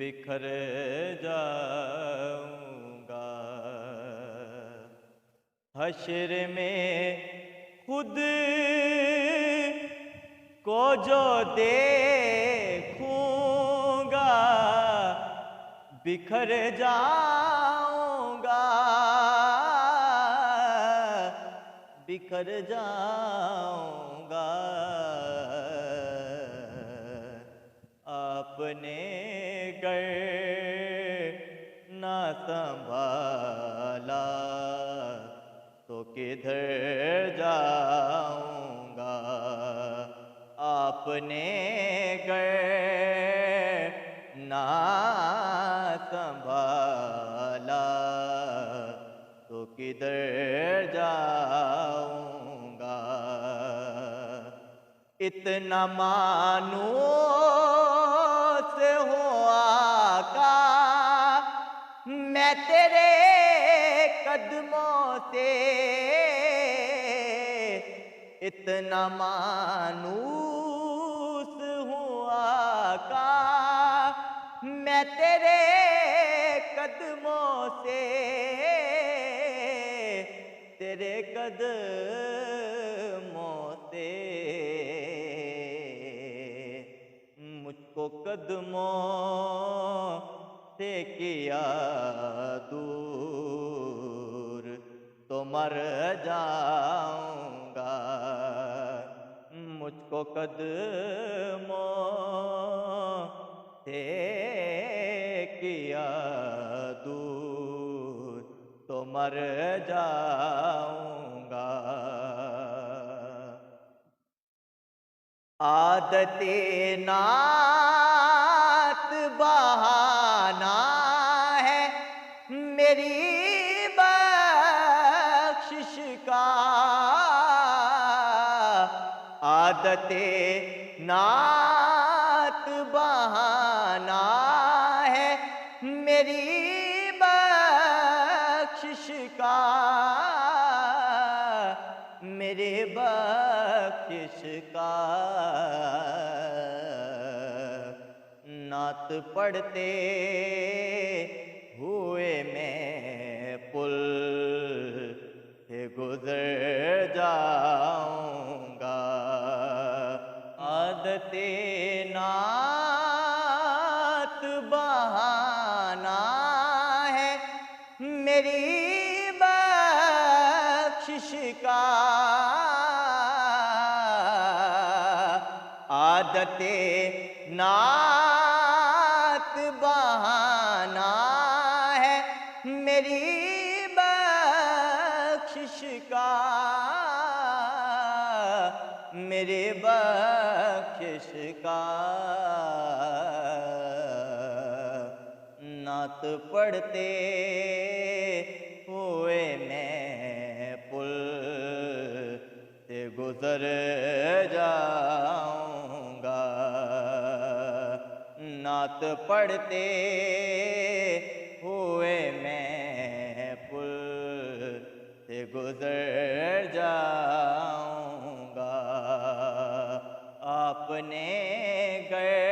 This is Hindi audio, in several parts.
बिखर जाऊंगा। हश्र में खुद को जो देखूंगा बिखर जाऊंगा, बिखर जाऊंगा। आपने गर ना संभाला तो किधर जाऊंगा। आपने गर ना संभाला तो किधर जाऊंगा। इतना मानूस हूँ आका मैं तेरे कदमों से, इतना मानूस हूँ आका मैं तेरे कदमों से, तेरे कदमों से। मुझको कदमों से किया दूर तो मर जाऊंगा। मुझको कदमों से किया दूर तो मर जाऊंगा। आदते नात बहाना है मेरी बख्शिश का। आदते नात बहाना है मेरी बख्शिश का, मेरे बख्शिश का। नात पढ़ते हुए मैं पुल से गुजर जाऊंगा। आदते नात बहाना है मेरी बख्शिश का। आदते नात बहाना है मेरी बख्शिश का, मेरे बख्शिश का। नात पढ़ते हुए मैं पुल से गुजर जाऊंगा। नात पढ़ते हुए मैं पुल से गुजर जाऊंगा। आपने गए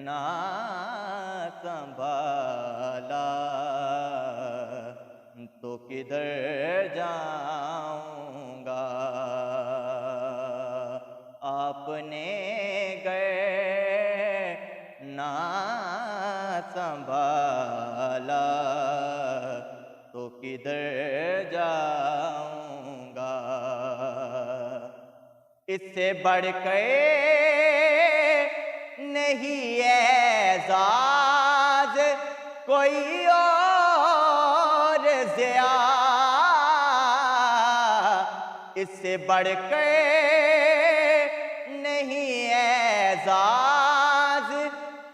ना संभाला तो किधर जाऊंगा। आपने गए ना संभाला तो किधर जाऊंगा। इससे बढ़ के नहीं एजाज कोई और ज़िया, इससे बढ़ के नहीं एजाज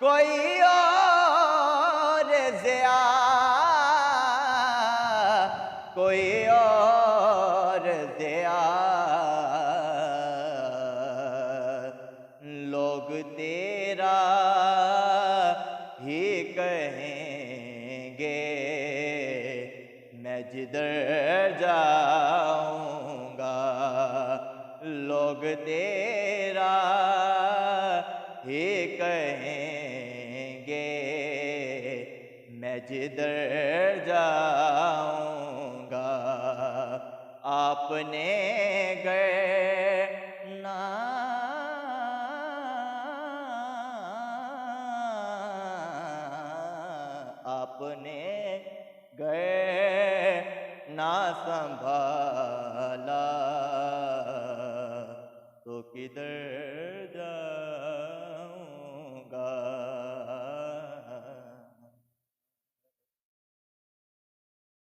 कोई और ज़िया, कोई और ज़िया। लोग तेरा ही कहेंगे मैं जिधर जाऊंगा। लोग तेरा ही कहेंगे जिधर जाऊंगा आपने घर ना आपने घर ना संभाला तो किधर